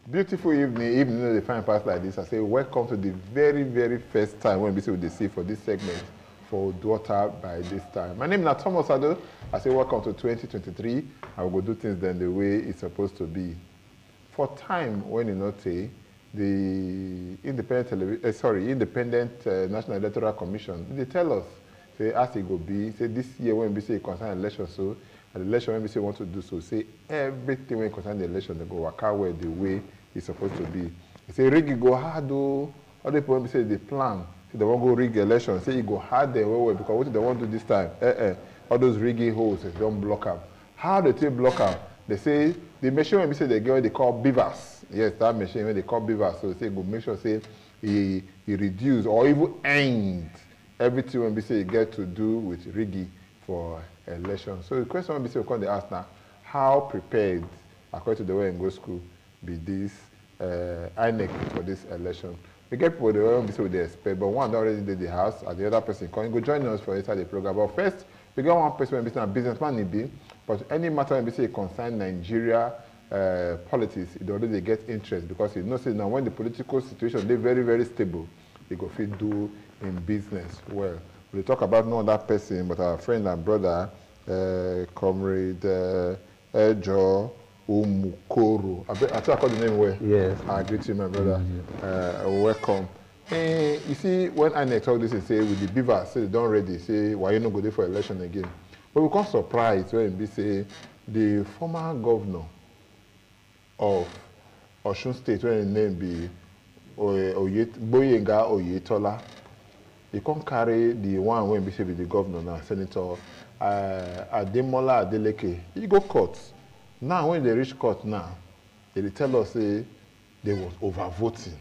Beautiful evening, even though they find pass like this. I say welcome to the very, very first time when we see with the see for this segment for UDUOTA by this time. My name is Thomas Ado. I say welcome to 2023. I will go do things then the way it's supposed to be. For time when you not say the independent National Electoral Commission, they tell us say as it go be, say this year when we say concern election, so the election when we say want to do so, say everything when concern the election they go work out where the way it's supposed to be. They say rig go hard though. Other people when we say they plan, say they want go rig election, say it go hard there because what they want to do this time? All those rigging holes they don't block up. How they take block up? They say the machine when we say they get what they call beavers. Yes, that machine when they call beavers. So they say go make sure say he reduce or even end everything when we say it get to do with rigging for election. So the question when we say we come they ask now, how prepared according to the way in go school be this INEC for this election? We get people the way we say they expect, but one already did the house and the other person can go join us for inside the program. But first, we got one person when we say a businessman it be, but any matter when we say concern Nigeria politics, it already get interest because you know say now when the political situation they very, very stable, they go fit do in business well. We talk about no other person but our friend and brother, comrade Ejo Umukoro. I think I call the name well. Yes. I greet you, my brother. Welcome. You see, when INEC talk this, they say with the beavers, say they don't ready, say why you not go there for election again. But we can't surprise when we say the former governor of Osun State, when his name be Boyenga Oyetola, he can't carry the one when we say with the governor now, Senator Ademola Adeleke. He go court. Now when they reach court now, they tell us say there was overvoting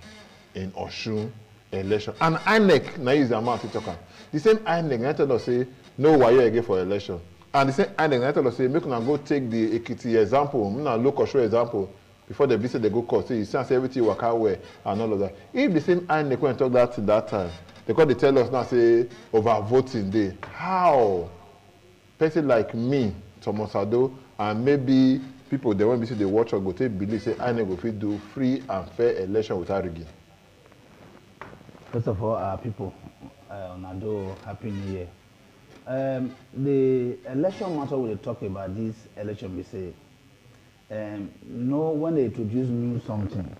in Osun election. And INEC now use the amount to talk. The same INEC now tell us say no why you again for election. And the same INEC now tell us say make una go take the Ekiti example, now look Osun example before they visit they go court. See, you see everything work out well and all of that. If the same INEC when talk that time, because they tell us now say overvoting day. How person like me, Thomas Ado, and maybe people they want to see the watch or go take believe say INEC go fit do free and fair election without rigging. First of all, people, Nado, Happy New Year. The election matter we talk about this election, we say, when they introduce new something,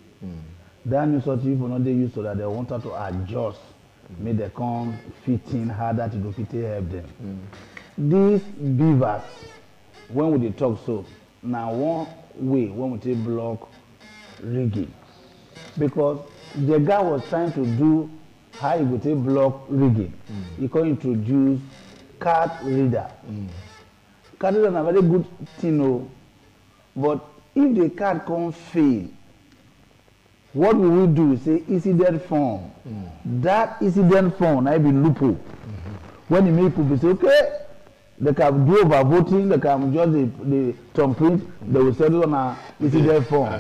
that new something people not they use so that they wanted to adjust, make they come fit in harder to go fit help them. These beavers, when we talk so, now one way when we take block rigging, because the guy was trying to do how he would take block rigging. He can introduce card reader. Card reader is a very good thing, but if the card can't fail, what we will do is say incident form. That incident form might be loophole. When the make people say, okay, they can do over voting, they can just the thumbprint, they will settle on a incident form.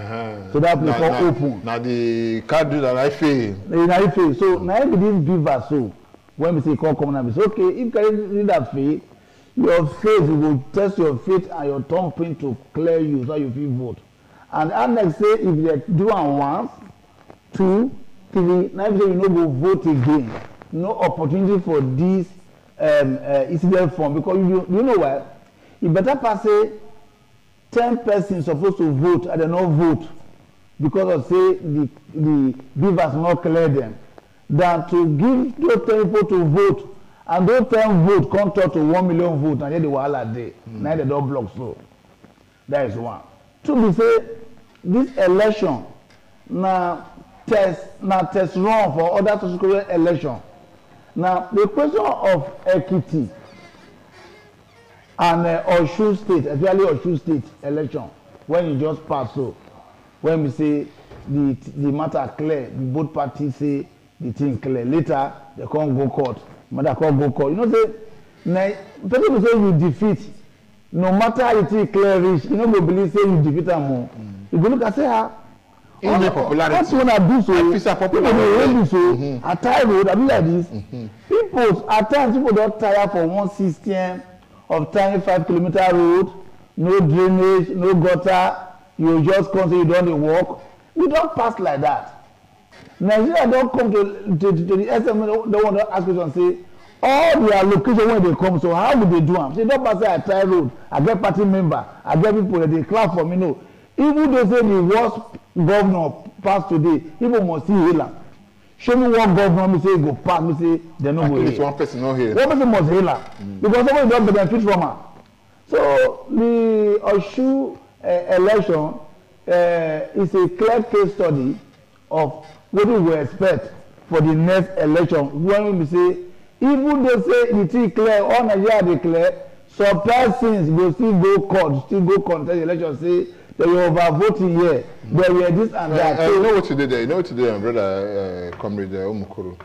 So that will become open. Now the card reader I fail. I fail. So now if this beaver so when we say come and we say, okay, if card reader fail, your face will test your faith and your thumbprint to clear you so you feel vote. And next say if they do one once, 2, 3, now if you no go vote again, no opportunity for this incident form because you know what? You better pass say 10 persons supposed to vote and they not vote because of say the beavers not clear them than to give those 10 people to vote and those 10 vote come talk to 1 million vote and then the wahala day. Now they don't block so. That is one. Two, we say this election now test run for other social election. Now, the question of equity and Osun State, especially Osun State election, when you just pass so, when we say the matter clear, both parties say the thing clear. Later, they can't go court. Matter can't go court. You know, say, people say you defeat, no matter how you think clear reach, you know, we believe say you defeat them more. You go look and say, popularity. That's when I do so. People they do so. At times, I do like this. People at times people don't tire for one system of 25 kilometer road, no drainage, no gutter. You just come say you don't walk. We don't pass like that. Nigeria don't come to the SM, don't want to ask questions and say, all the allocation when they come, so how would they do them? They don't pass a tie road. I get party member, I get people that they clap for me. No. Even though say the worst governor passed today, people must see healer. Show me one governor, me say go pass, me say they no go here. One person not here. One person must healer. Because somebody don't benefit from her. So the Osun election is a clear case study of what we will expect for the next election. When we say, even though say the thing clear, all Nigeria declare, surprise things will still go court, still go contest election, say they were overvoting here, they were this and that. You know what you did there? You know what you did, my brother, comrade Omukuru?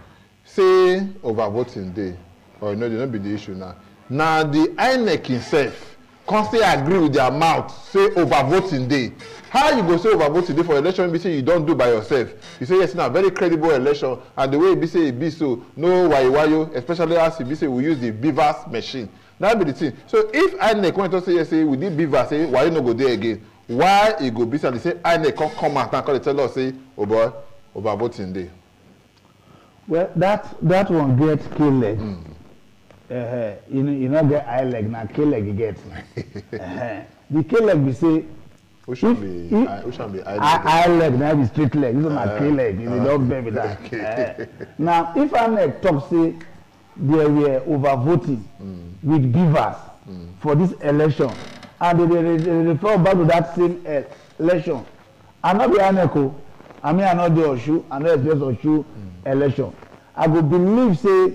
Say overvoting day, or you know, they don't be the issue now. Now the INEC himself constantly agree with their mouth, say overvoting day. How you go say overvoting day for election? Be say you don't do by yourself. You say yes, now very credible election, and the way it be say it be so no wayo, especially as it be say we use the beavers machine. That be the thing. So if INEC want to say yes, say we did beaver, say why you no go there again? Why it go be say say INEC come out and tell us say oh boy overvoting day? Well, that one gets killed. You know get eye leg now kill leg you get. The kill leg we say. Who should be eye leg now be straight leg. This is my kill leg. You don't bear with that. Now if INEC talk say they were overvoting with beavers for this election, and they refer back to that same election. I not be INEC. I mean I not the Osun. I not expect Osun election. I go believe say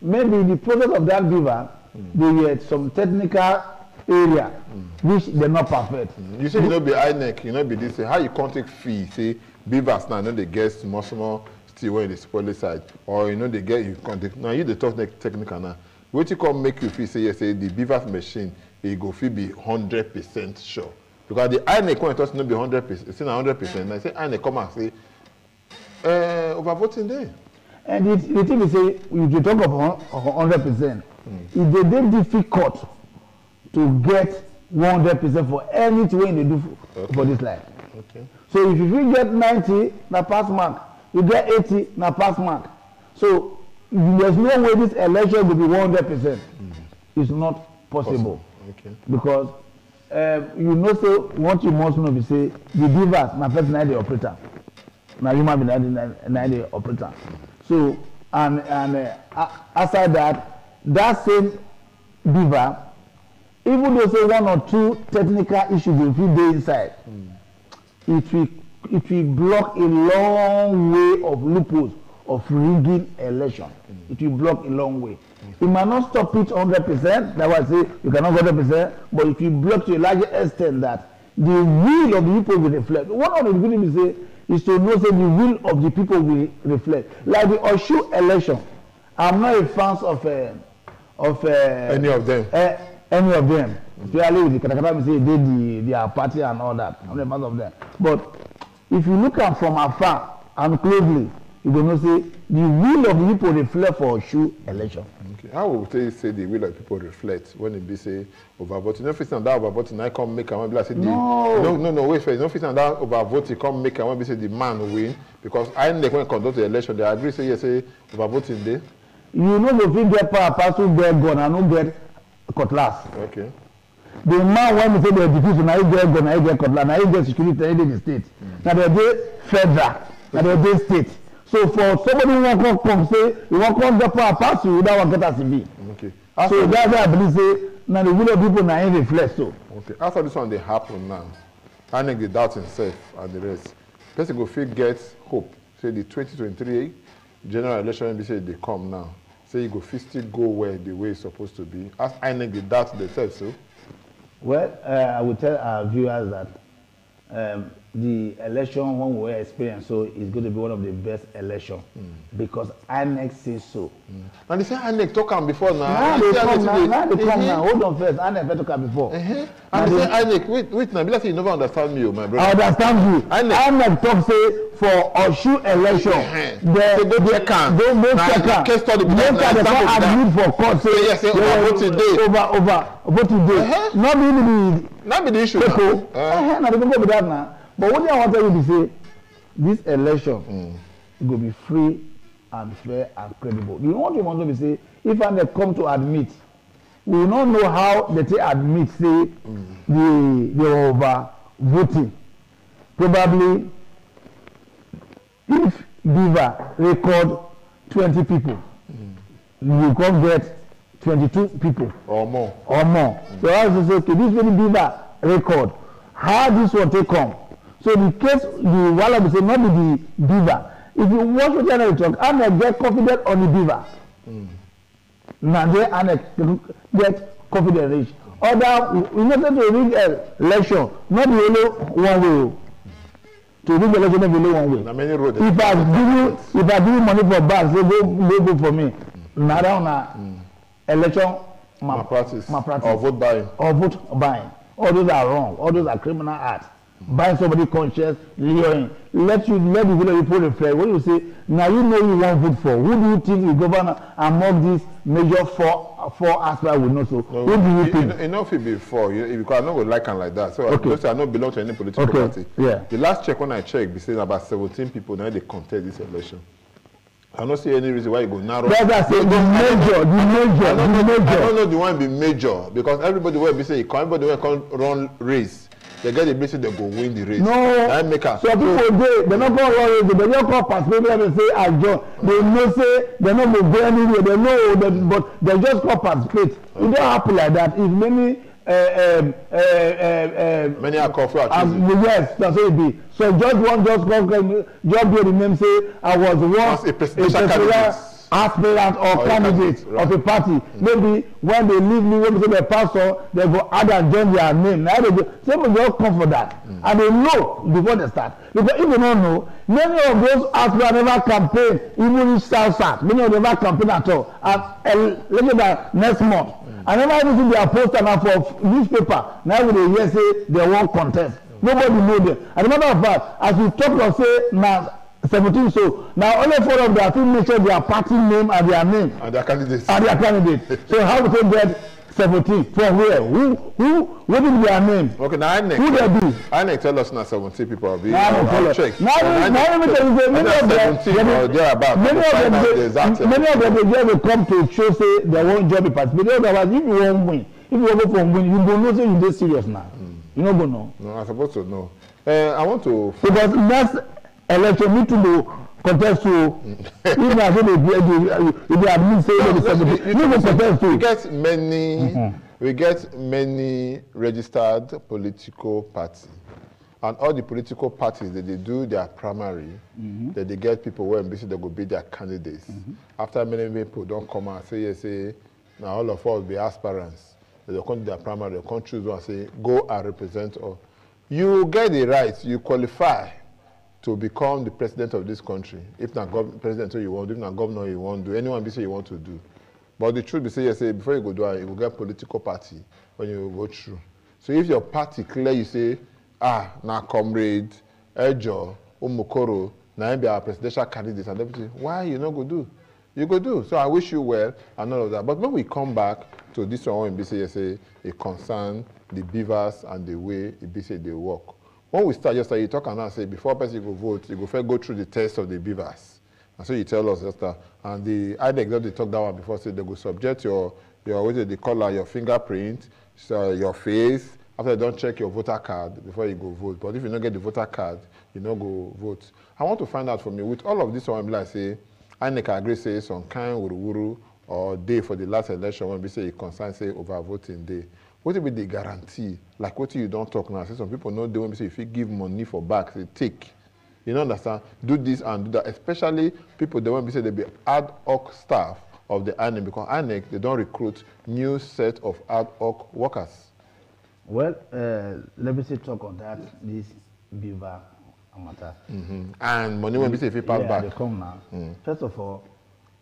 maybe the process of that beaver, they were some technical area which they're not perfect. You say you know be INEC, you know be this. How you contact fee? Say beavers now, you know they get small still when the spoiler side, or you know they get you contact. Now you the talk technical now. What you come make you feel say yes, say the beavers machine it go feel be 100% sure because the INEC when it does not be 100%, it's not 100%. I say INEC come and say overvoting there. And the thing is say if you talk about 100%, it is very difficult to get 100% for anything they do for this life. Okay. So if you get 90, na pass mark. You get 80, na pass mark. So there's no way this election will be 100%. It's not possible. Okay. Because you know say what you must know is say the beavers na first 90 operator. Now human being 90 operator. So and aside that same beaver, even though say one or two technical issues will be there inside, it will block a long way of loopholes of rigging election. It will block a long way. It might not stop it 100%. That's why I say you cannot go 100%, but it will block to a larger extent that the will of the people will reflect. One of the things we say is to know say the will of the people will reflect. Like the Osun election, I'm not a fan of any of them. Any of them. Especially with the Katakata, we say they did their party and all that. I'm not a fan of them. But if you look at from afar and closely, you will know say the will of the people reflect for Osun election. Okay. How would you say the will of people reflect when it be say overvoting? No fit that overvoting I come make and when say no wait first. No fit that overvoting come make and when be say the man win because INEC when conduct the election they agree say yes say overvoting day. You know the fit get power pass who get gun and who get cutlass. Okay. The man when we say they defeat now he get gun, now he get cutlass, now he get security, now he get the state. Now they dey federal, now they dey state. So for somebody who come say you want come get power pass you that one get as be. Okay. So that's why I believe say now the will of people now in reflect so. Okay. After this one they happen now, INEC dey doubt himself and the rest. Person go fit get hope. Say the 2023 general election be say they come now. Say you go fit still go where the way it's supposed to be. As INEC dey doubt themselves so. Well, I will tell our viewers that the election one we experience so is going to be one of the best elections because INEC says so. And they say INEC talk am before now. Now they come now. Hold on first. INEC talk am before. And they say INEC wait now. Be like say you never understand me, my brother. I understand you. INEC talk say for Osun election. Go check am. Go check am. Case study. Later they come admit for court say yes overvoting day. Overvoting day. Not be the issue. Now they go with that now. But what I want to tell you is say this election will be free and fair and credible. You know what you want to be say? If they come to admit, we will not know how they admit say they over voting. Probably if Beaver record 20 people, you can get 22 people or more. So I was say, okay, this very Beaver record, how this one take come? So the case the Walla will say not the Beaver. If you watch what channel talk, and get confident on the Beaver. Now they and get confident rich. Other we not to rig election, not the only one way. To rig election not the only one way. If I give you money for bags, they go for me. Now election malpractice. Or vote buying. All those are wrong. All those are criminal acts. Buying somebody conscience, leering. Let the village people reflect. When you say, now you know you want vote for, who do you think will govern among these major four aspects will know so? No, who do you think? Enough it before, because I know we like and like that. So okay. I don't belong to any political party. Yeah. The last check when I checked, we said about 17 people now they contest this election. I don't see any reason why you go narrow. That's the major. I don't know the one be major because everybody will be saying, everybody will come run race. They get the message they go win the race. No. So people they not go run race. They just come participate and say I join. They know say they not go anywhere. They know that, but they just come participate. It don't happen like that. If many many are called for yes, that's what it be. So just one just be the name say I was once a presidential aspirant or candidate of a party. Maybe when they leave me, when they say the pastor, they go add and join their name. Now they go, some people just come for that. And they know before they start. Because if you don't know, many of those aspirants never campaign, even in South. Many of them never campaign at all. And look at that next month. I never even see their poster now for newspaper. Now they hear say they won't contest. Nobody know them. As a matter of fact, as we talk of say now 17 so now only 4 of them have to make sure their party name and their name and their candidates. So how do they get 17 from where? What is their name? Okay, now INEC. Who they do? INEC tell us now 17 people will be. I'll check. Now let me tell you, many of them they just come to show say they won't join the party. But otherwise, if you won't win, if you want to win, you go know say you dey serious now. You not go know. No, I'm supposed to know. I want to. Because next election need to know contest to. If I say they admit say they 17, you go contest to. We get many registered political parties. And all the political parties that they do their primary, that they get people who ambitious they go be their candidates. After many people don't come out and say, now all of us be aspirants. They come to their primary, they come choose one and say, go and represent us. You get the right, you qualify to become the president of this country. If not president you want, if not governor you want, do anyone be say you want to do. But the truth be say, before you go do it, you will get political party when you go through. So if your party clear, you say, now comrade, Ejo, Umukoro, now be our presidential candidate and everything, why you not go do? You go do. So I wish you well and all of that. But when we come back to this one, when say it concern the beavers and the way it say they work. When we start yesterday, you talk and I say before person go vote, you go first go through the test of the beavers. And so you tell us yesterday, and the INEC they talk that one before, say they go subject your what they call your fingerprint, so your face. After they don't check your voter card before you go vote. But if you don't get the voter card, you don't go vote. I want to find out from you, with all of this one, like say, INEC agree say some kind wuru or day for the last election when we say it concerns say over voting day. What will be the guarantee? Like what you don't talk now. Say some people know they when we say if you give money for back, they take. You don't understand? Do this and do that. Especially people they want to say they be ad hoc staff of the INEC because INEC they don't recruit new set of ad hoc workers. Well, let me say talk on that. This beaver matter. And money when we say if you pass back. They come now. First of all,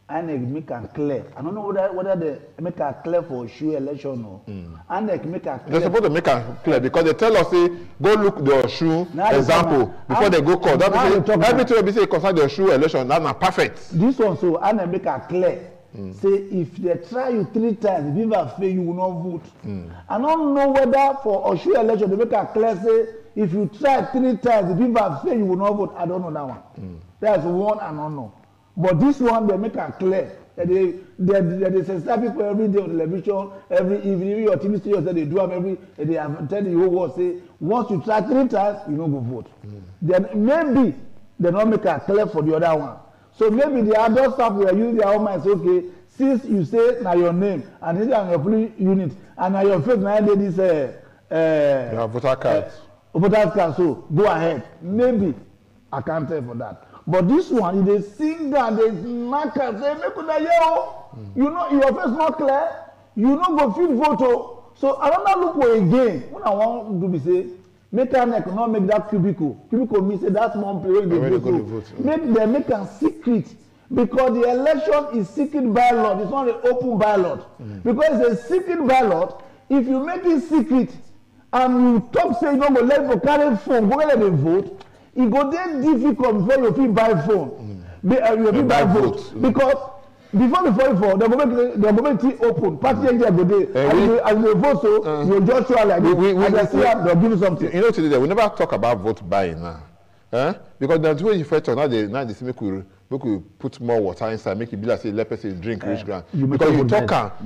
INEC make a clear. I don't know whether they make a clear for shoe election or INEC make a clear. They're supposed to make a clear because they tell us say go look the shoe example before they go court. Everything will be say concern the shoe election. That's not perfect. This one so INEC make a clear. Say if they try you 3 times, if you fail, you will not vote. I don't know whether for Osun election they make a clear say if you try 3 times, the people say you will not vote. I don't know that one. That's one and unknown. But this one, they make it clear. They sensitize people every day on television, every evening, your TV stations that they do them they have tell the whole world, say, once you try 3 times, you don't go vote. Then maybe they don't make it clear for the other one. So maybe the other staff will use their own mind, say, okay, since you say now your name, and this is your polling unit, and now your face now this voter card. Voter card, so go ahead. Maybe I can't tell for that. But this one, they sing down, they knock and say, make una hear. You know, your face not clear, you know go fit vote. So another loophole again, when I want to be say, make INEC not make that cubicle. Cubicle means say that's one place they vote. Make them make a secret. Because the election is secret ballot, it's not an open ballot. Because it's a secret ballot, if you make it secret and you talk say you don't go let people carry phone, go let them vote, it go then difficult before you fit buy phone. You fit buy vote. Because before the moment it open, party agent go there. As you vote so, you just show like this. They'll give you something. You know today we never talk about vote buying now. Because that's when you first talk, now they say make we put more water inside, make it be like say let person drink rich ground. Because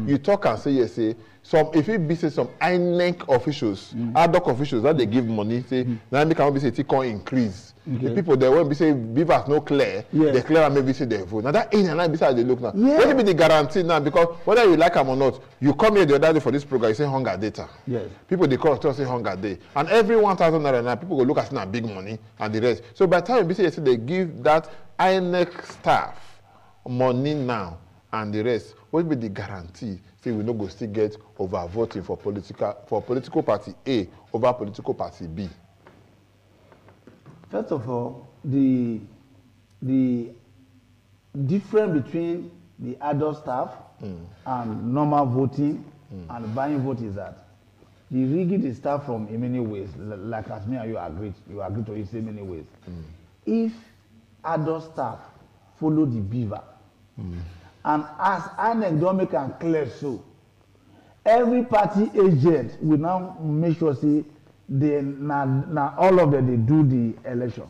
you talk and say yes, say some if it be say some INEC officials, ad hoc officials that they give money, say now make can be say it can increase. The people there when be say beavers no clear, they clear and maybe say they vote. Now that in and out beside they look now. What be the guarantee now? Because whether you like them or not, you come here the other day for this program, you say hunger data. Yes. People they call say hunger day. And every 1,000 naira now people go look at now big money and the rest. So by the time you say they give that INEC staff money now and the rest, what will be the guarantee? Say we no go still get over voting for political party A over political party B. First of all, the difference between the adult staff and normal voting and buying vote is that the rigging is start from in many ways, like as me and you agree to it in many ways. If adult staff follow the beaver, and as INEC don't make it clear so, every party agent will now make sure say now all of them they do the election.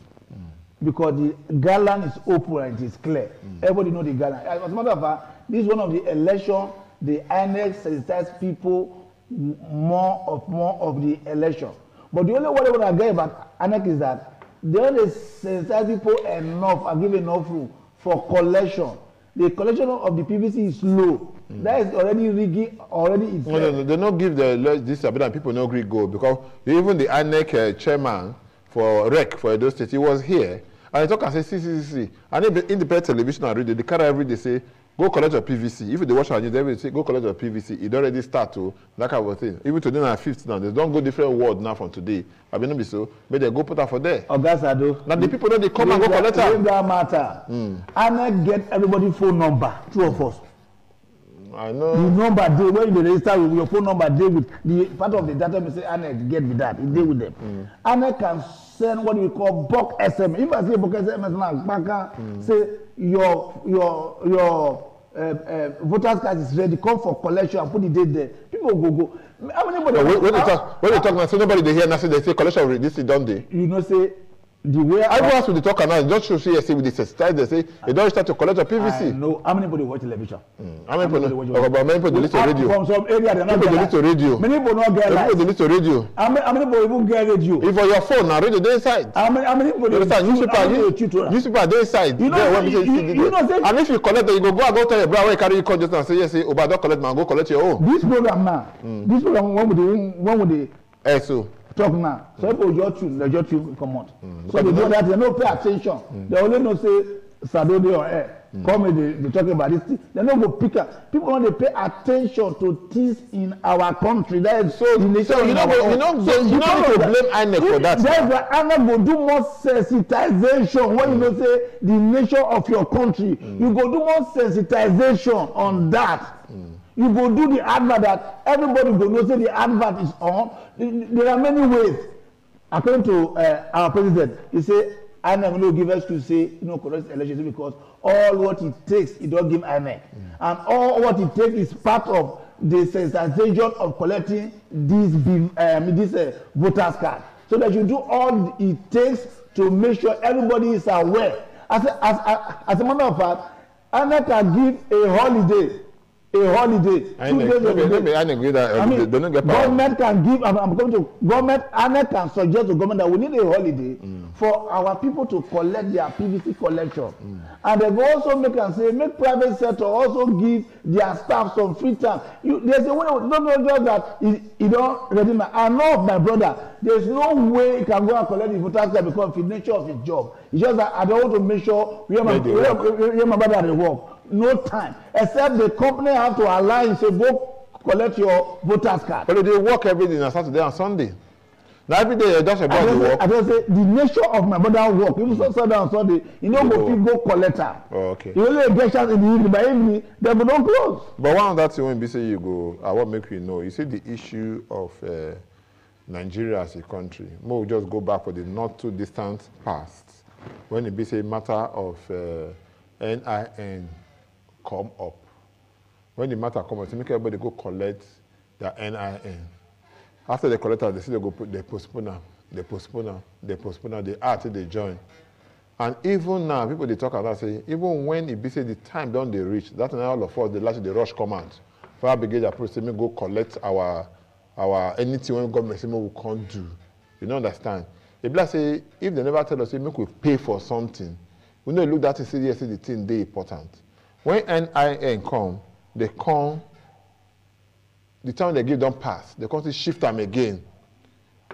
Because the guideline is open and it is clear. Everybody know the guideline. As a matter of fact, this is one of the election, the INEC sensitize people more of the election. But the only way I get about INEC is that they only sensitize people enough and give enough room for collection. The collection of the PVC is low. That is already rigging, already it's no, they don't give the this ability and people no agree go because even the INEC chairman for REC for Edo State, he was here and he talk and say see. And independent television and radio, they carry every day say, go collect your PVC. If they watch our news, they will say, go collect your PVC. It already start to that kind of thing. Even today now 5th now, they don't go different word now from today. I mean, so, but they go put that for there. Ogasado. Now the people know they come and go collect it. That matter. INEC get everybody phone number, 2 of us. I know. The number they when you register with your phone number, they with the part of the data we say INEC get with that. It deal with them. INEC can send what we call bulk SMS. If I say bulk SMS now, say your voter's card is ready, come for collection and put the date there. People go. How many when they talk now, so nobody they hear nothing. They say collection this is done day. You know say. The way I was with the talker now, just to see with the sensitize, they say they don't start to collect a PVC. No, how many people watch television? How many people listen to radio? From some area, they're not listen to radio. Many people not get light. People listen to radio. How many people even get radio? If on your phone now, radio they inside. How many people? Newspaper they inside. You know, and if you collect, you go tell your brother you carry your card just and say yes, say Oba don't collect, man, go collect your own. This program now, when would they? So. Talk now. So people just you come out. So they do that, they don't pay attention. They only know say Saturday or air. Come they talking about this thing. They don't go pick up. People only pay attention to things in our country. That is so the nation. So you know to blame INEC for that. That's why INEC go do more sensitization when you know say the nation of your country. You go do more sensitization on that. You go do the advert that everybody go know say the advert is on. There are many ways. According to our president, he say INEC will give us to say correct elections because all what it takes, it don't give INEC. And all what it takes is part of the sensitization of collecting this voters card. So that you do all it takes to make sure everybody is aware. As a matter of fact, INEC can give a holiday. Government can give, I'm coming to government, INEC can suggest to government that we need a holiday for our people to collect their PVC collection. And they will also make private sector also give their staff some free time. There's a way, don't just that you don't ready my, I know of my brother, there's no way he can go and collect the voters card because of the nature of his job. It's just that I don't want to make sure we have my brother at the work. No time, except the company have to allow him to go collect your voters card. But they work every day on Saturday and Sunday. Now every day just about the work. I just say the nature of my brother work. Even Saturday and Sunday, you know go collect her. Oh, okay. You only get chance in the evening. By evening, they will don't close. But one of that thing when you say you go, I want to make you know. You see the issue of Nigeria as a country. More we just go back for the not too distant past when it be say matter of NIN. Come up. When the matter comes, they make everybody go collect their NIN. After they collect it, they say they postpone them, they add till they join. And even now, people they talk about say, even when it be say the time don't they reach, that's now all of us they like the rush command. Fire brigade approach say me go collect our anything when government say we can't do. You don't understand? If like say if they never tell us say make we pay for something, we know look that and say yes, the thing they important. When NIN come, they come, the time they give don't pass, they come to shift them again.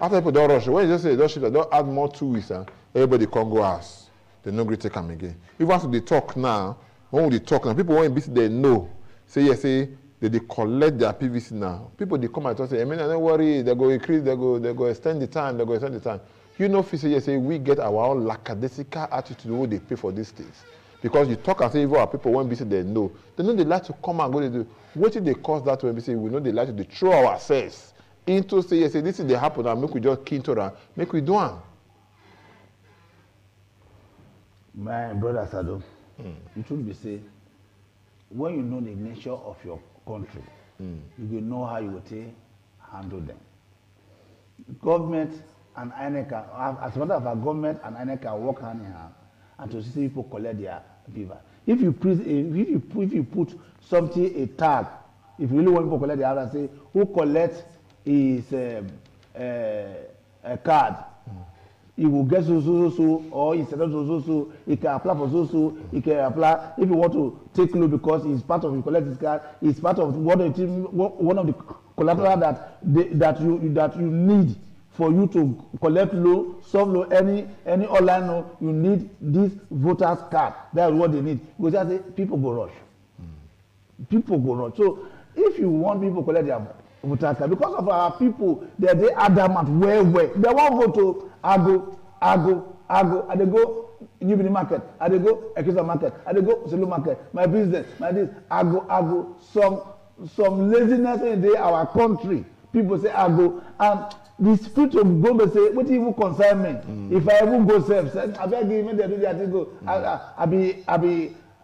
After people don't rush, when you just say they don't shift, they don't add more 2 weeks, everybody can go ask. They no agree take them again. If once they talk now, when they talk now, people when they know, say yes, say they collect their PVC now. People they come and talk say, I mean, don't worry, they go increase, they go extend the time, You know, if you say yes, say we get our own lackadaisical attitude what they pay for these things. Because you talk and say, even our people when we say they know they like to come and go. They do. What if they cause that when we say we know they like to throw ourselves into say, yes, say this is the happen and make we just keen to that, make we do it. My brother Sado, it should be say, when you know the nature of your country, you will know how you will handle them. Government and INEC, as a matter of fact, government and INEC can work hand in hand and to see people collect their beaver. If you put something, a tag, if you really want people to collect the other, say who collects his a card, he will get so, or instead of so, he can apply for so, he can apply if you want to take loan because it's part of you collect his card, it's part of one of the collateral that you need. For you to collect loan, solve loan, any online loan, you need this voter's card. That's what they need. Because I say people go rush. People go rush. So if you want people to collect their voter's card, because of our people, they adamant where. They won't go to Ago, and they go New Benin market, and they go Ekisa market, and they go Selu market, my business, my this, Ago. Some laziness in our country. People say Ago, and the spirit of God say, what even concern me? If I even go self, I beg you, when they do that, go. I be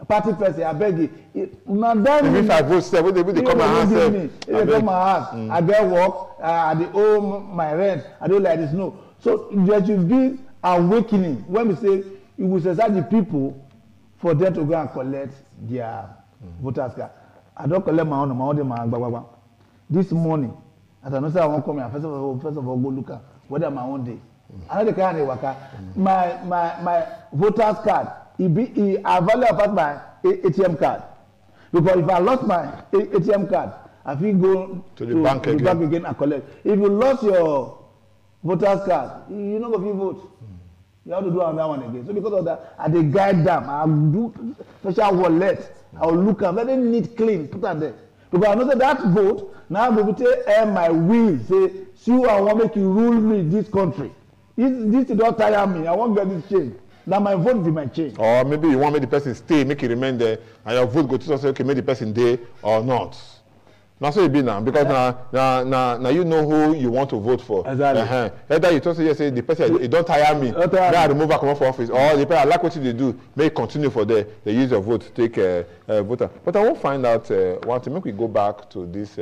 party person, I beg you. If I go self, they come my house. They come my house. I get work, I owe my rent, I don't like this. No. So there should be awakening when we say it will exercise the people for them to go and collect their voters card. I don't collect my own, this morning. As I know, I won't come here. First of all, go look at whether my own day. I know the kind of worker. My voter's card, I value about my ATM card. Because if I lost my ATM card, I will go to the bank again and collect. If you lost your voter's card, you don't go to vote. You have to do another one again. So because of that, I dey guide them. I do special wallet. I will look at very neat, clean, put that there. Because I know that vote, now I will take my will, say, see I want to make you rule me this country. This don't tire me, I want to get this change. Now my vote be my change. Or maybe you want to make the person stay, make it remain there, and your vote go to say, okay, make the person there or not. Now so it be now, because now you know who you want to vote for. Exactly. Either you just say the person, it don't tire me, may I remove her come off office, or the person, I like what they do, may continue for there, they use your vote to take voter. But I won't find out one thing, make we go back to this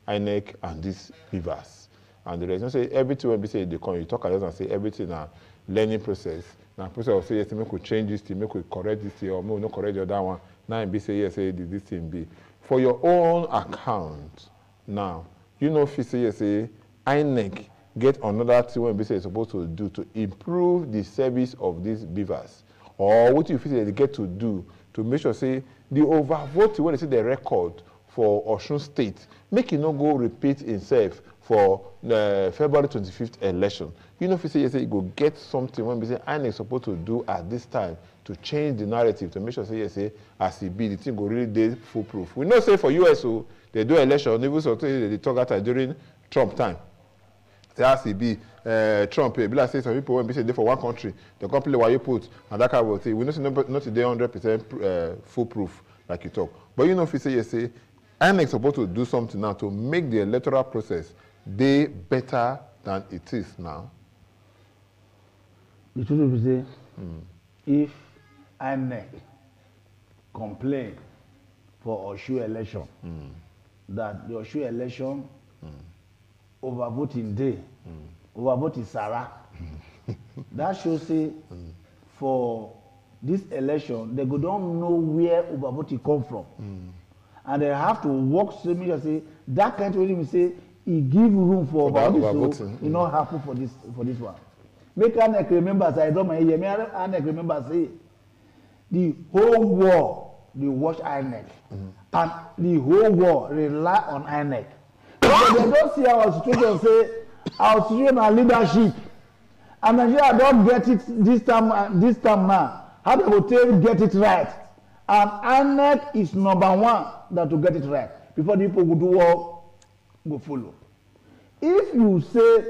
INEC and these beavers. and the rest. You know, say everything when we say they come, you talk about and say everything a learning process. Now, process will say yes, make we change this thing, make we correct this thing, or make we not correct the other one. Now, be say yes, say this thing be for your own account. Now, you know, if you say yes, say INEC get another thing when we say it's supposed to do to improve the service of these beavers, or what you feel say they get to do to make sure say the overvote when they say the record for Osun State, make it not go repeat itself for the February 25th election. You know, if you say yes, you go get something when we say INEC is supposed to do at this time to change the narrative to make sure say yes, as it be, the thing go really be foolproof. We know say for US, they do election, even so they talk at time during Trump time. Say as it be, Trump, be like say some people when we say they for one country, the company where you put and that kind of thing. We know not today 100% foolproof like you talk. But you know, if you say yes, INEC is supposed to do something now to make the electoral process day better than it is now. The truth is say, if INEC complain for Osun election, that the Osun election overvoting day, overvoting Sarah, that shows say for this election, they go don't know where overvoting come from. And they have to work so much say that kind of thing say it give room for overvoting, so it not happen for this one. Make INEC remember, as I don't mind here, INEC remember say the whole war they watch INEC, and the whole war rely on INEC. Because they don't see our situation say our situation and leadership, and Nigeria don't get it this time now. How they will get it right? And INEC is number one that to get it right before the people who do all go follow. If you say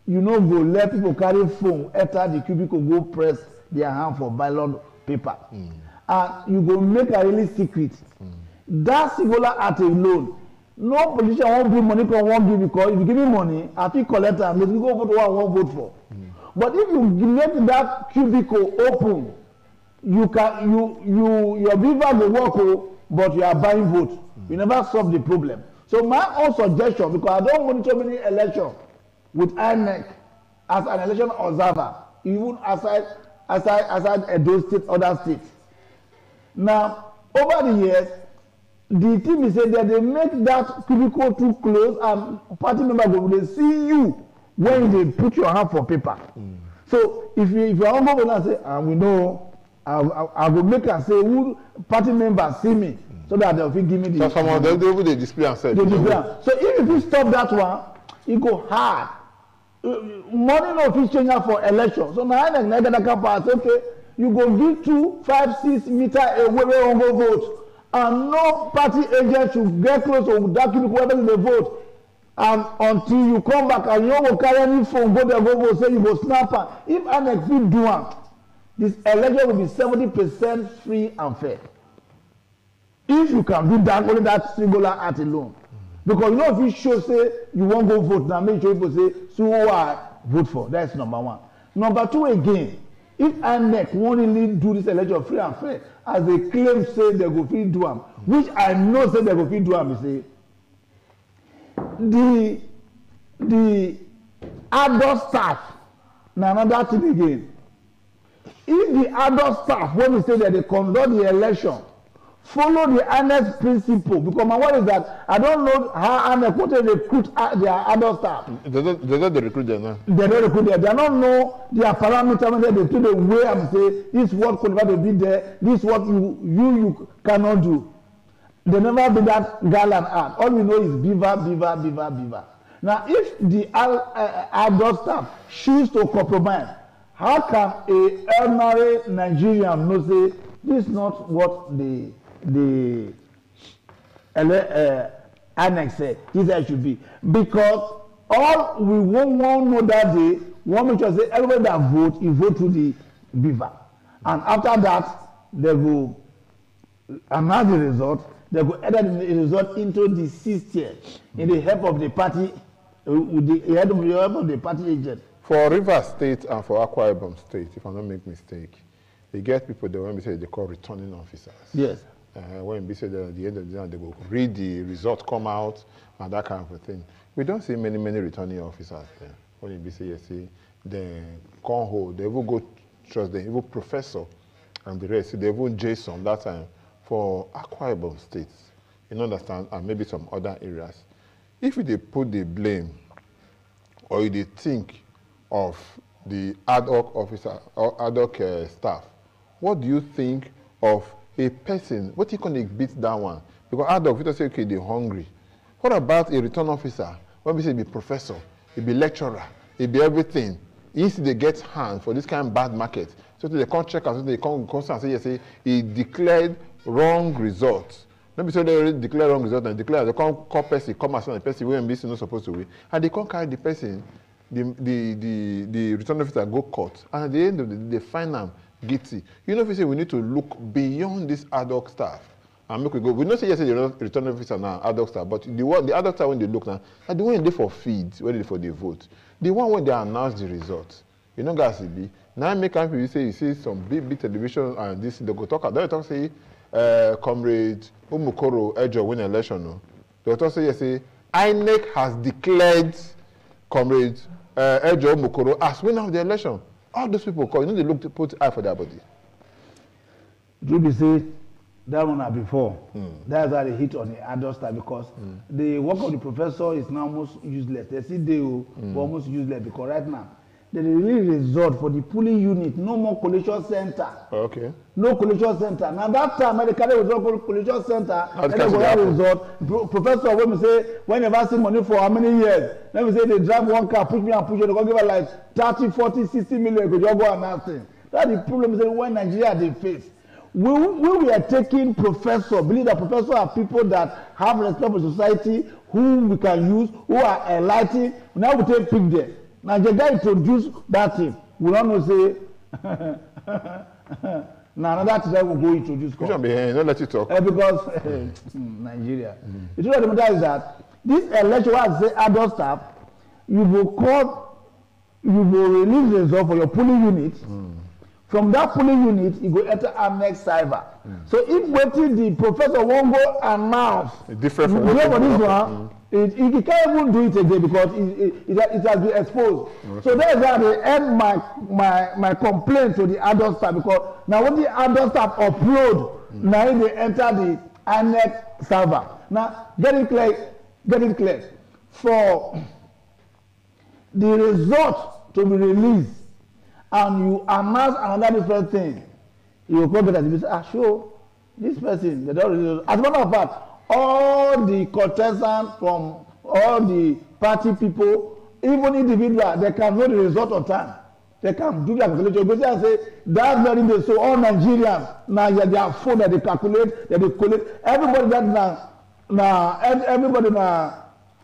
you know go let people carry phone enter the cubicle go press their hand for ballot paper, and you go make a really secret. That singular act alone, no politician won't bring money from one give because if you give me money, I think collect and let you go vote what I want vote for. But if you make that cubicle open, you can your beaver will work, but you are buying vote. You never solve the problem. So my own suggestion, because I don't monitor many elections with INEC as an election observer, even aside those states, other states. Now, over the years, the team is saying that they make that cubicle too close, and party members go they see you when they put your hand for paper. So if you are on go and say, we know, I will make and say who party members see me, so that they'll give me the. So someone they display and say. So if you stop that one, it go hard. Money no fit change for election. So now I get pass. Okay, you go give 2, 5, 6 meters away where you go vote, and no party agent should get close to that people whether they vote. And until you come back and you don't go carry any phone, go there, go vote, say you go snap am. If INEC fit do am, this election will be 70% free and fair. If you can do that, only that singular act alone. Because you know if you show say you won't go vote now, make sure people say, so who I vote for. That's number one. Number two again, if INEC won't really do this election free and fair, as they claim say they go free do am, which I know say they go free do am, you say, the adult staff, now another thing again. If the adult staff, when we say that they conduct the election, follow the INEC principle, because my word is that I don't know how INEC want to recruit their adult staff. They don't recruit them now. They don't recruit them. They don't know their parameters when they do the way and say this is what qualified to be there, this is what you cannot do. They never do that gallant act. All we know is beaver. Now, if the adult staff choose to compromise, how can a ordinary Nigerian know say this is not what the INEC said this should be? Because all we won't know that day, one make sure say everybody that vote, you vote through the beaver, and after that they go announce the result. They go enter the result into the system in the help of the party, with the help of the party agent. For Rivers State and for Akwa Ibom State, if I don't make mistake, they get people that when we say they call returning officers. Yes. When we say that at the end of the day they will read the result come out and that kind of a thing. We don't see many returning officers there. When you be say, you see, the Conho, they will go trust the even professor and the rest. They even Jason that time for Akwa Ibom State. You understand? And maybe some other areas. If they put the blame or you think of the ad hoc officer or ad hoc staff, what do you think of a person? What you can beat that one? Because ad hoc, people say, okay, they're hungry. What about a return officer? When we say be professor, he be lecturer, he be everything. If they get hands for this kind of bad market, so they can't check out, so they can't constantly say, yes, he declared wrong results. Maybe so they already declare wrong results and declare they can't call person, come as a person when this is not supposed to be, and they can't carry the person, the return officer go court, and at the end of the day, they find them guilty. You know, if you say we need to look beyond this ad hoc staff and make we go. We don't say yes, the return officer now ad hoc staff, but the ad hoc staff when they look now, are the one they for feed, when they for the vote, the one when they announce the results. You know, guys, it be now make people say you see some big television and this they go talk. They talk say comrade Umukoro Ejo win election. No, they talk say yes, say INEC has declared comrade Ejo Umukoro as winner of the election. All those people call, you know, they look to put eye for their body. Ruby say that one before. That's why they hit on the adult staff because the work of the professor is now almost useless. They see they almost useless because right now they really resort for the pooling unit. No more collation center. Okay. No collation center. Now that time when they carry resort for collation center, then they go have resort. Professor, when we say when they never see money for how many years? Let me say they drive one car, push me and push it, they go give her like 30, 40, 60 million. They just go and nothing. That's the problem is when Nigeria they face. When we are taking professors, believe that professors are people that have respect for society, who we can use, who are enlightened. Now we take pick them. Now the guy introduce that thing. We don't know say now another thing will go introduce. Which one be here? Don't let you talk. Because Nigeria. The truth of the matter is that this election was say adult staff, you will release the result for your polling unit. From that polling unit, you go enter INEC cyber. So if waiting the professor won't go announce different from what for this one, he can't even do it again because it has been exposed. So that's why they end my complaint to the adult staff because now when the adult staff upload, now they enter the INEC server. Now get it clear. For the result to be released, and you announce another different thing, you will come back and say, sure, this person, they don't really. As a matter of fact, all the contestants from all the party people, even individuals, they can know the result of time. They can do their calculation. You go and say, that's very day. So all Nigerians, now they have phone that they calculate, that they collect. Everybody that everybody na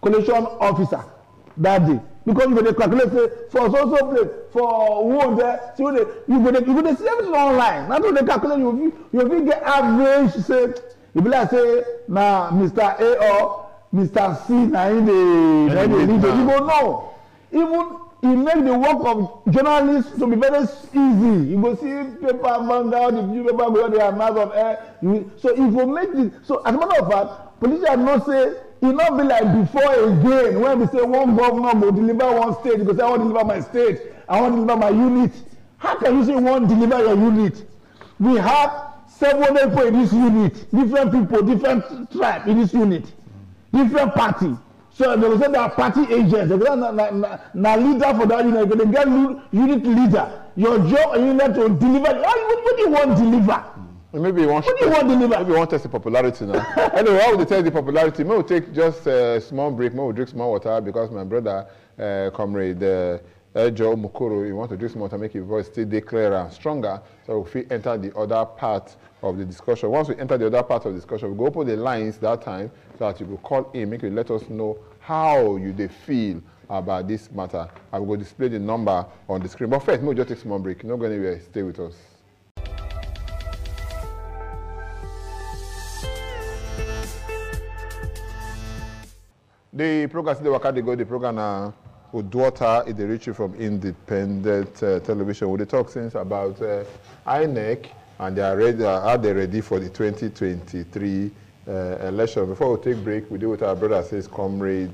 collation officer that day. Because you go to calculate say for so place for who there, so you go to see everything online. Not only calculate you will get average say you be like say na Mr. A or Mr. C na in the lead. You go know. Even it make the work of journalists to be very easy. You go see paper Vanguard, the newspaper go there announce on air. So it will make it. So as a matter of fact, politicians not say. It not be like before again when we say one governor will deliver one state because I want to deliver my state, I want to deliver my unit. How can you say one deliver your unit? We have 700 people in this unit, different people, different tribes in this unit, different party. So they will say they are party agents. They will say na leader for that unit. They get unit leader. Your job you need to deliver. What do you want to deliver? Maybe you want. What do you want to deliver? Maybe you want to test the popularity now. Anyway, how would they test the popularity? Maybe we'll take just a small break. Maybe we'll drink small water because my brother, comrade Ejo Mukoro, you want to drink some water, make your voice stay clearer and stronger. So if we enter the other part of the discussion, once we enter the other part of the discussion, we go open the lines that time so that you will call in, make you let us know how you they feel about this matter. I will go display the number on the screen. But first, we'll just take a small break. Not going anywhere. Stay with us. The program today, the program UDUOTA is the reach from independent television. We talk since about INEC and they are ready. Are they ready for the 2023 election? Before we take break, we do with our brother says comrade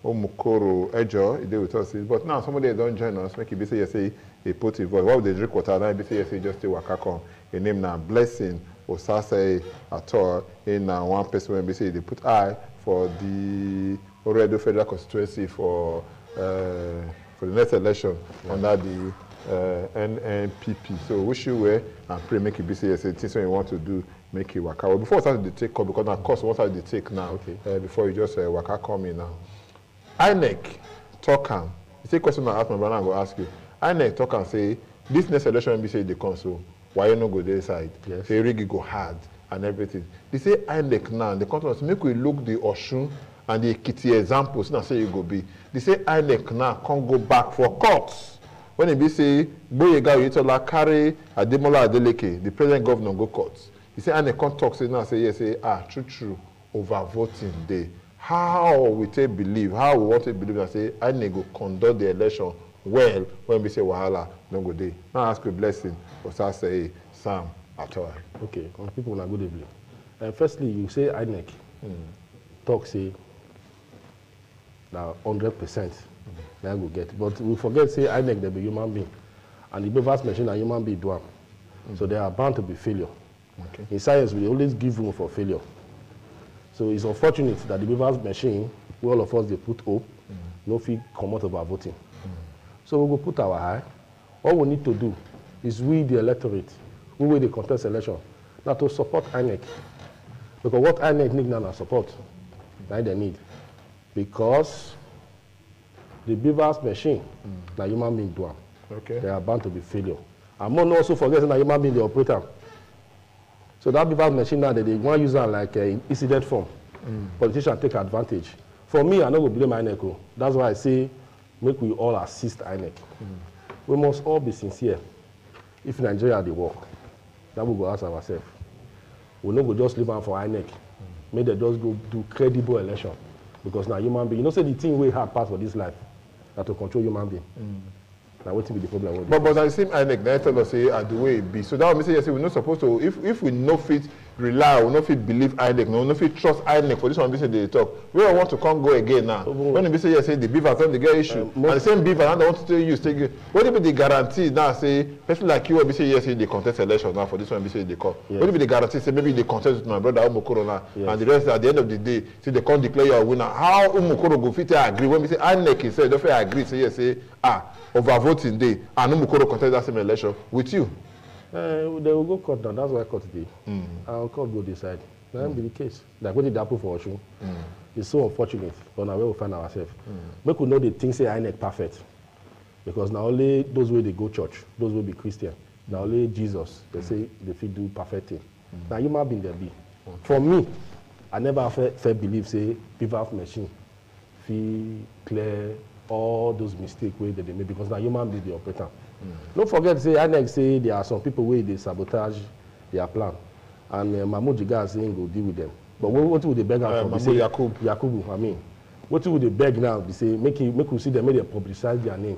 Omukoro Ejo, he did with us. But now somebody don't join us, make it be say you say he put it voice. What would they drink water? Now be say you say just stay wakakon. A name now Blessing Osase at all in one person when be say they put I for the Oredo Federal Constituency for the next election under the NNPP. So wish you well and pray make it be say you say things when you want to do. Make it waka. Well, before we start the take call, because of course, what are the take now? Okay. Before you just waka call me now. INEC talk am. You say question I ask my brother, I go ask you. INEC talk and say this next election be say the council. Why you no go there side? Yes. Say really go hard and everything. They say INEC now. The council say make we look the Osun and the Ekiti examples. Now say you go be. They say INEC now can't go back for courts. When it be say Boyega Oyetola carry Ademola Adeleke, the present governor go courts. He say, and the talk say now say yes, say true over voting day. How we take believe? How we want to believe that say I go conduct the election well when we say wahala no go day. Now ask a blessing, or say Sam at all. Okay, on people na good evening. Firstly, you say INEC talk say now 100% that will get, but we forget say INEC they be human being, and the vast machine a human being do am. So they are bound to be failure. Okay. In science, we always give room for failure. So it's unfortunate that the Beavers machine, where all of us they put hope, no fee come out of our voting. So we will put our eye. All we need to do is we, the electorate, we will the contest election, now to support INEC. Because what INEC need now is support, that they need. Because the Beavers machine, the human being do them. Okay. They are bound to be failure. And more also forget that human being the operator. So that Beavers machine now, they want to use it like an incident form. Politicians take advantage. For me, I don't go blame INEC. That's why I say, make we all assist INEC. We must all be sincere. If Nigeria they work, that we go ask ourselves. We not go just leave them for INEC. Make they just go do credible election. Because now human being, you know, say the thing we hard part for this life, that to control human being. Now what will be the problem? But I see INEC, they tell us say the way it be. So that would say yes, we're not supposed to. If we no fit rely, we no fit believe INEC, no fit trust INEC for this one. Be say they talk. We don't want to come go again now. When they say yes, say the beavers don't get issue, and the same beaver now they want to tell you take. What will be the guarantee now? Say person like you will be say yes, say the contest election now for this one. Be say they come. Yes. What will be the guarantee? Say maybe they contest with my brother Umukoro now, and the rest at the end of the day, say they can't declare you a winner. How Umukoro go fit agree when we say INEC say don't agree? Say yes, say over voting day and Umukoro contest that same election with you. They will go court now. That's why court did. And court go decide. That be the case. Like what did happen for Osun? It's so unfortunate, but now we will find ourselves. Make we know the things say INEC perfect, because now only those way they go church, those will be Christian. Now only Jesus they say they fit do perfect thing. Now you might be there be. For me, I never felt believe say Beavers machine fit clear all those mistakes where they make, because now human being the operator. Don't forget say INEC say there are some people where they sabotage their plan, and Mahmoud Jigar saying go deal with them. But what would they beg out from? Say Yakubu, I mean, what would they beg now? They say make we see them, make they publicize their name,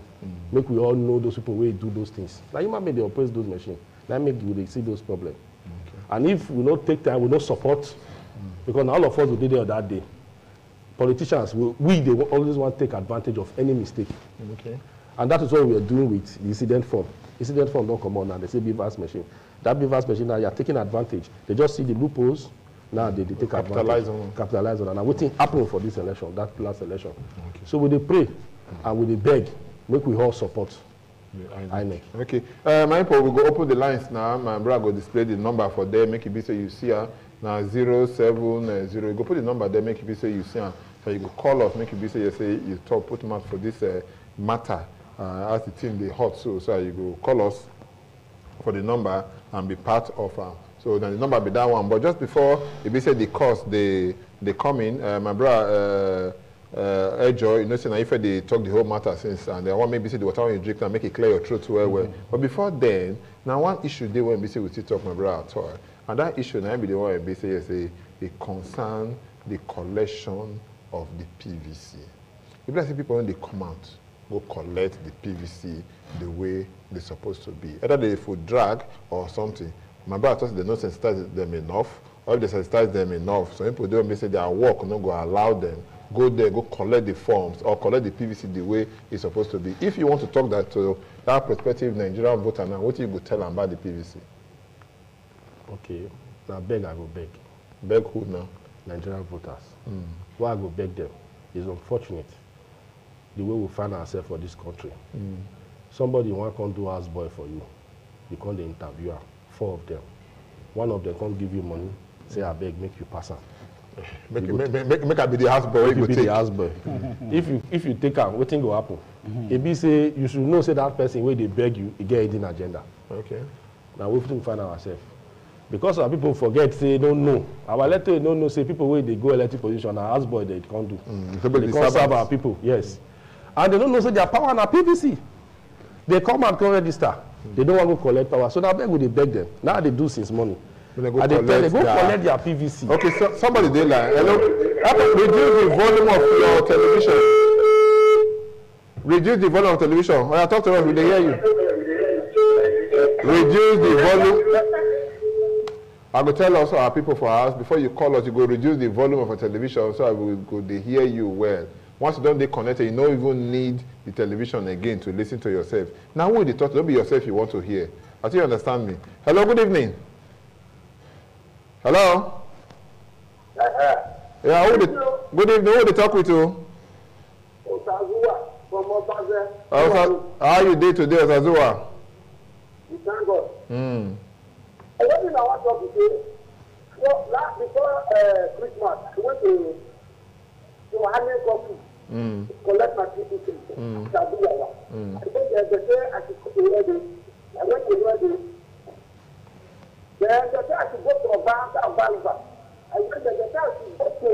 make we all know those people where do those things. Now human being they operate those machines. That make they see those problems. And if we not take time, we not support, because all of us will be there that day. Politicians, they always want to take advantage of any mistake. Okay. And that is what we are doing with the incident form. Incident form don't come on now, they say Beavers machine. That Beavers machine now, you are taking advantage. They just see the loopholes, now they take capitalize on and waiting happen for this election, that last election. Okay. So we pray and we beg, make we all support INEC. Okay. My people, we go open the lines now. My brother will display the number for them, make it be so you see her. Now 070, you go put the number there, make it be so you see her. So you go call us, make it be so you say you talk, put them out for this matter. As the team they hot, so you go call us for the number and be part of so then the number be that one. But just before it be said the cost they come in, my brother Ejo, you know, say if they talk the whole matter since, and they want maybe say the water when you drink and make it clear your throat well. But before then, now one issue they want to say we still talk, my brother, at all. And that issue now be the one be say yes, it concern the collection of the PVC. If I see people when they come out, go collect the PVC the way they're supposed to be. Either they would drag or something. My brother thought they don't sensitize them enough, or if they sensitize them enough, so people don't say their work not go allow them go there, go collect the forms or collect the PVC the way it's supposed to be. If you want to talk that to that prospective Nigerian voter now, what you go tell them about the PVC? Okay, now beg, I go beg. Beg who now? Nigerian voters. Why I go beg them is unfortunate the way we find ourselves for this country. Somebody want to do houseboy for you. You come the interviewer, 4 of them. One of them can't give you money, say I beg, make you pass her. Make I be the houseboy. If you be the houseboy. If you take am, wetin go happen? It be say you should know say that person where they beg you, he get hidden agenda. Okay. Now we have to find ourselves. Because our people forget, say don't know. Our letter don't know, say people where they go elected position, our houseboy they can't do. They can't serve our people, yes. And they don't know say their power and our PVC. They come and come register. They don't want to collect power. So now beg they beg them. Now they do since morning. They go collect their PVC. Okay, so somebody did like, hello, reduce the volume of your television. Reduce the volume of television. When I talk to us, will they hear you? Reduce the volume. I will tell also our people for us, before you call us, you go reduce the volume of a television so I will go they hear you well. Once you don't get connected, you don't even need the television again to listen to yourself. Now when you talk, don't be yourself you want to hear. I think you understand me. Hello, good evening. Hello? Yeah, good evening. Who they talk with you? Osazua from Obaze. How are you doing today, Osazua? Thank God. I don't think I want to say, so before Christmas, I went to INEC office to collect my PPC. I think the day I should go to I went to ready. Then the day I should go to Obaze. I went there. The day I should go to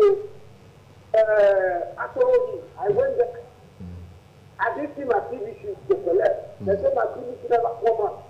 Atorodi. I went there. I didn't see my PVC to collect. They said my PVC never come out.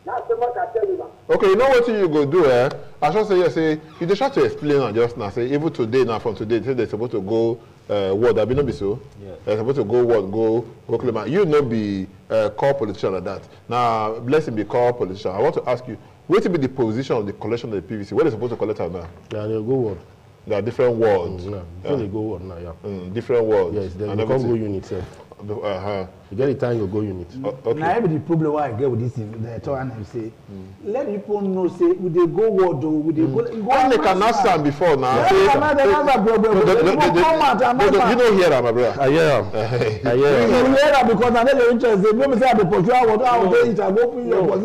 That's the much I tell you now. Okay, you know what you go do, eh? I should say, yes, say, you just try to explain now just now. Say, even today, now from today, they're supposed to go ward. I be not be so. Yeah. They're supposed to go ward, go claim. You not be call politician like that. Now, blessing be call politician. I want to ask you, what will be the position of the collection of the PVC? Where they supposed to collect it now? Yeah, they'll go ward. There are different wards. They go ward now, yeah. Different wards. Yes, they can't go unit. You get the time you go unit. Okay. Now, the problem why I get with this the Toran say, let people know say would they go ward or would they go? They can ask them before now. You don't hear that, my brother. I hear You hear that because I know your interest. They maybe say I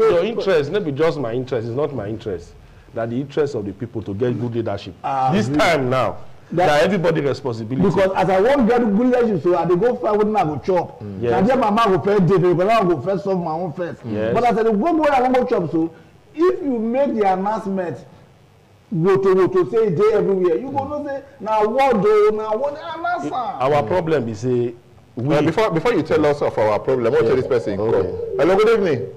your interest, not be just my interest. It's not my interest. That the interest of the people to get good leadership. This time now. That everybody responsibility. Because as I won't get good leadership, so I go find what I go chop. Yes. I get my mouth go first day because I go first solve my own first. Yes. But I said, go where I want go chop. So if you make the announcement, go to say day everywhere, you go no say now what do now what answer. Our problem is say before you tell us of our problem, what tell this person? Okay. Hello, good evening.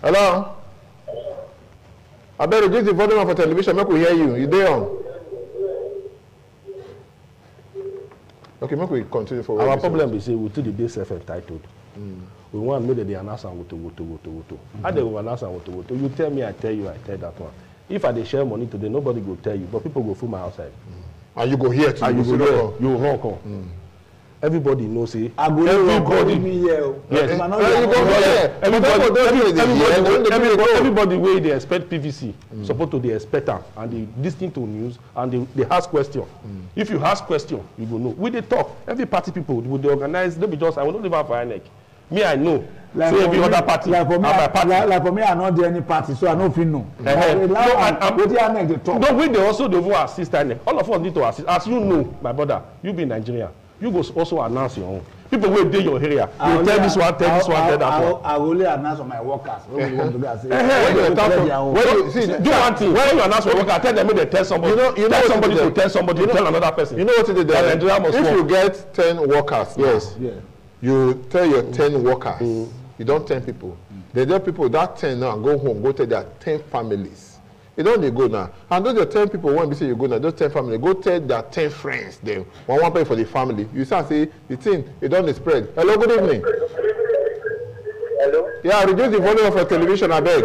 Hello. I better reduce the volume of a television, make we hear you. You there on? Okay, make we continue for our problem is we to the day self-entitled. We want to make the announcer woto. How they will announce woto? You tell me, I tell you, I tell that one. If I dey share money today, nobody will tell you, but people go fool my outside. And you go here too. And you go there. You will come. Everybody knows say. Everybody way they expect PVC. Supposed to they expect them and they listen to news and they ask question. If you ask question, you go know. We they talk. Every party people would they organize. They be just I will not live out for INEC. Me I know. Like so every other party. Like for me, I not there any party, so I know if you know. No, we they also don't assist INEC. All of us need to assist. As you know, my brother, you be in Nigeria. You go also announce your own. People will do your area. You tell this one, tell this one, tell that one. I will only announce on my workers. Do one thing. When you announce your workers, tell them they tell somebody. Tell somebody to tell somebody to tell another person. You know what it is there? If you get 10 workers, yes, you tell your 10 workers. You don't 10 people. They tell people that 10 now go home, go tell their 10 families. You don't they go now. And those are 10 people when we say you go now, those 10 families, go tell their 10 friends them. One pay for the family. You start say the thing, it don't spread. Hello, good evening. Hello? Yeah, reduce the volume of your television, I beg.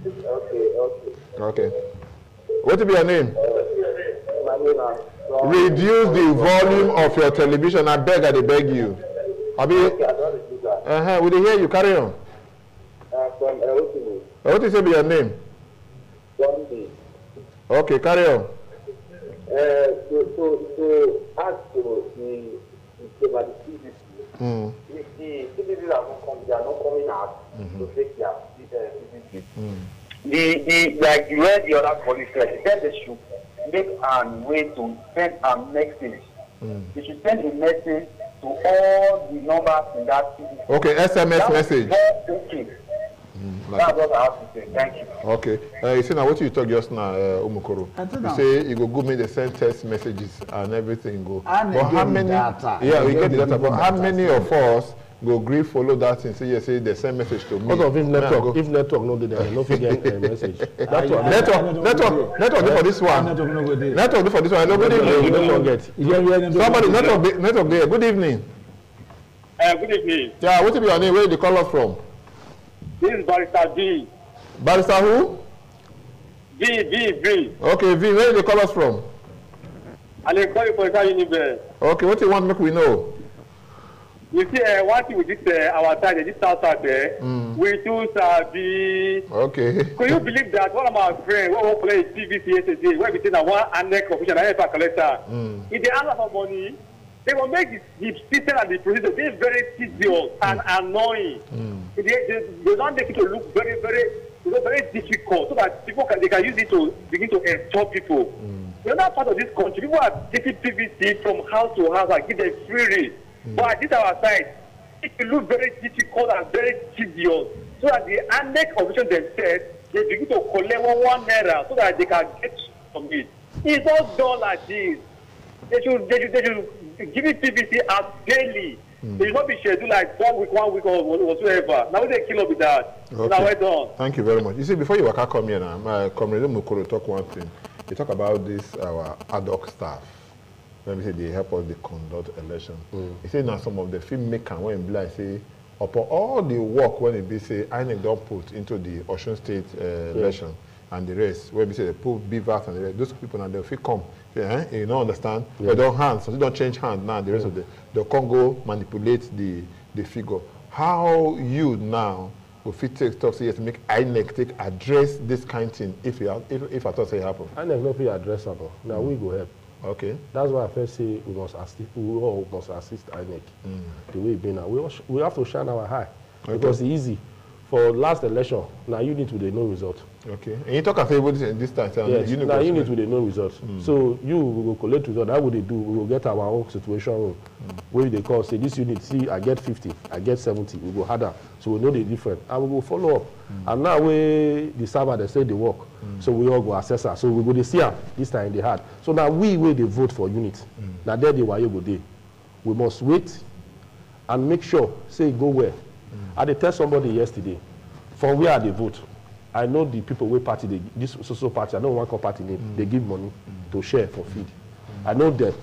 Okay. Okay. What will be your name? reduce the volume of your television. I beg you. Abi, Okay, I don't do that. We dey hear you. Carry on. From Osun. What is your name? Sunday. Okay, carry on. So as to the CBC, if the CBC are not coming, they are not coming out to take their CBC. Like the way the other colleagues said, they should make a way to send a message. They should send a message to all the numbers in that CBC. Okay, SMS message. That's what I have to say. Thank you. Okay. You see now what you talk just now, Umukoro. You say you go me the send text messages and everything go. And but how many? Data. Yeah, we get the data. But how many of us go agree follow that and say yes, say the send message to me? Because of if network no dey, no fit get a message. Network for this one. Network for this one. Good evening. Don't forget. Somebody network there. Good evening. Good evening. Yeah, what be your name? Where you call us from? This is Barrister V. Barrister who? V. Okay, V. Where you call us from? And they call you for Universe. Okay, what do you want make we know? You see, one thing with this our side, this south there, we do sabi. Okay. Could you believe that one of my friends, who play TVC yesterday, where we say that one INEC official, INEC collector, if they ask for money, they will make the system and the procedure very tedious and annoying. They don't make it to look very difficult, so that people can use it to begin to extort people. The other part of this country, people are taking PVC from house to house and give them freely. But at this our side, it will look very difficult and very tedious, so that the INEC officials themselves, they begin to collect one naira so that they can get from it. It's not done like this. They should give it PVC as daily. They should not be scheduled like 1 week or whatsoever. Now they kill up with that. Okay. Now we're done. Thank you very much. You see, before you come here now, my comrade Mukoro talk one thing. He talk about this our ad hoc staff. When we say they help us they conduct election. He say now some of the filmmakers when be like say upon all the work when it be say INEC don't put into the Osun State election and the rest, when we say they put beavers and the rest, those people now they'll fit come. You don't understand? They don't hands, so they don't change hands now. The rest of the Congo manipulate the figure. How you now will fit take talk say yes to make INEC take address this kind of thing if I thought say it happen? INEC no fit address am. Now we go help. Okay. That's why I first say we all must assist INEC the way it be now. We have to shine our eye because it's easy. For last election, now you need to no result. Okay. And you talk about this time. Yes. Now you need to no result. So you will collect result. How would they do? We will get our own situation room. Where they call say this unit, see I get 50, I get 70. We go harder. So we know the difference. And we will follow up. And now the server they say they work. So we all go assess her. So we go to see her this time they had. So now we they vote for unit. Now there they why you go there. We must wait and make sure say go where. I did tell somebody yesterday, from where they vote, I know the people where party, this social party, I know one party name, they give money to share for feed. I know them.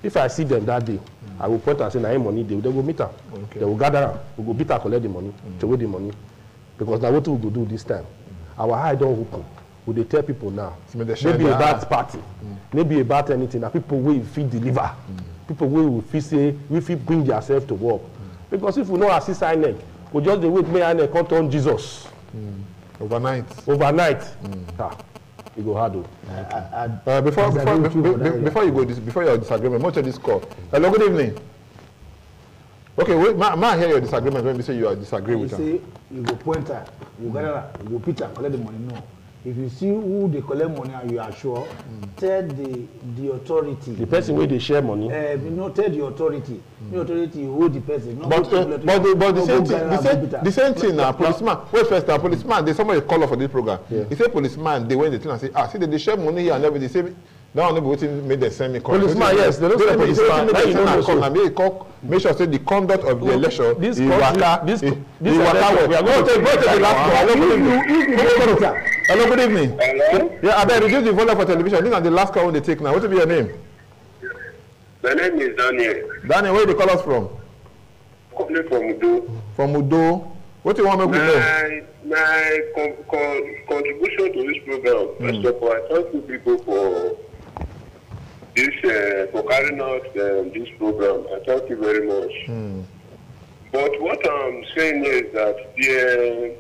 If I see them that day, I will point and say, nah, money, they will meet her. Okay. They will gather her, we will beat her, collect the money, to wait the money. Because now what we will do this time, our eye don't open. We they tell people now, maybe about party, maybe about anything, now people will feed deliver. People will feel say, we feel bring themselves to work. Because if we know assist INEC, we just the wait, may INEC come turn Jesus. Overnight. You go hard. Before you go, before your disagreement, much of this call. Hello, good evening. Okay, wait, ma hear your disagreement when we say you disagree with them. You say you go pointer, you gather, you go pitcher, collect the money. No. If you see who they collect money and you are sure, tell the authority. The person where they share money. No, tell the authority. The authority hold the person. But the same thing now, policeman. Wait first, now policeman. There's somebody call for this program. Yeah. He say policeman. They went the thing and say, see they share money here and everything. Say that one waiting made the same call. Policeman, yes, they don't say policeman. Make sure say the conduct of the election. This waka. We are going to take the last call. Hello, good evening. Hello? Yeah, I better reduce the volume for television. These are the last call they take now. What will be your name? My name is Daniel. Daniel, where do you call us from? Coming from Udo. From Udo. What do you want to know? My contribution to this program, first of all, I thank you people this for carrying out this program. I thank you very much. But what I'm saying is that the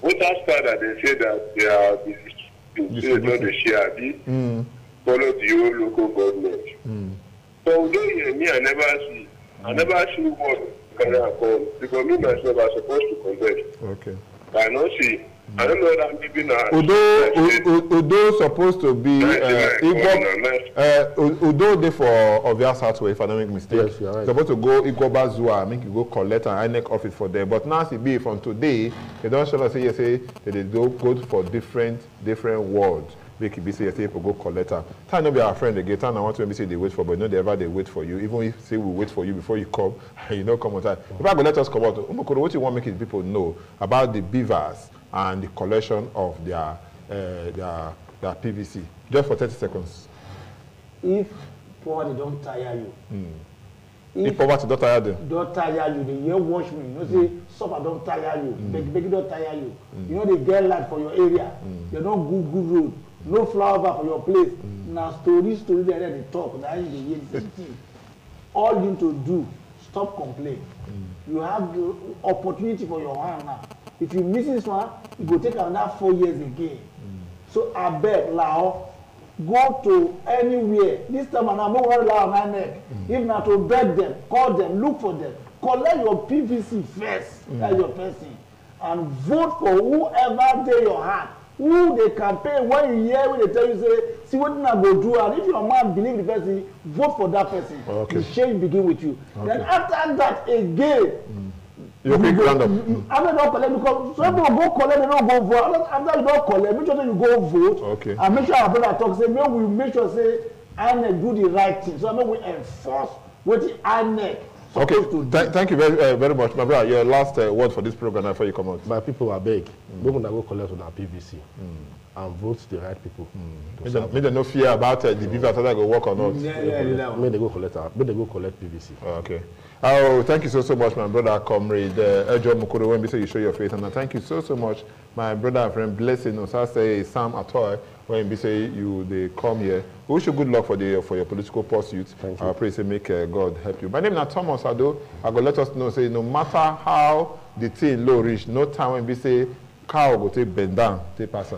voters card that they say that they are the share follow the whole local government. So me, I never see what can happen because me myself are supposed to contest. Okay. I don't see. I don't know that maybe now. Udo supposed to be Udo dey for Ovia Southway, if I don't make mistake. Yes, you're right. Supposed to go Igboba Zua, make you go collect an INEC office for them. But now be from today, they don't show us say yes, say they do go for different wards. Make it be say yes, people go collect her. Time not be our friend again. Time I want to maybe say they wait for, but no, they ever they wait for you. Even if say we wait for you before you come, you know come on time. If I go let us come out, what you want to make people know about the beavers and the collection of their PVC. Just for 30 seconds. If poverty don't tire you, if poverty don't tire them, don't tire you, they hear wash me. You know, say suffer don't tire you, beg don't tire you. You know they get light for your area. They don't good road, no flower for your place. Now story they talk. Now you hear the same thing. All you need to do, stop complaining. You have the opportunity for your hand now. If you miss this one, it will take another 4 years again. So I beg, Lao, go to anywhere. This time I'm not going to allow INEC. If not to beg them, call them, look for them. Collect your PVC first, that's your person. And vote for whoever they your hand. Who they campaign, when you hear, when they tell you, say, see what I go do. And if your man believe the person, vote for that person. Okay. The change begin with you. Okay. Then after that, again, you quick round up. After don't collect, because some people go collect, they don't go vote. After you don't collect, make sure that you go vote. Okay. And make sure our brother talk, say, we make sure, say, INEC do the right thing. So I mean, we enforce what the INEC supposed to do. Thank you very much, my brother. Your last word for this program before you come out. My people are big. We're going to go collect on our PVC and vote the right people. May they no fear about the beavers whether they go work or not. May they go collect PVC. Okay. Oh, thank you so much, my brother, comrade Ejo Mukuru, when we say you show your face. And thank you so much, my brother and friend Blessing Osase Sam Atoy, when we say they come here. We wish you good luck for your political pursuits. I pray say make God help you. My name is Thomas Ado. I go let us know, say no matter how the thing low reach, no time when we say cow go take bend down, take pass.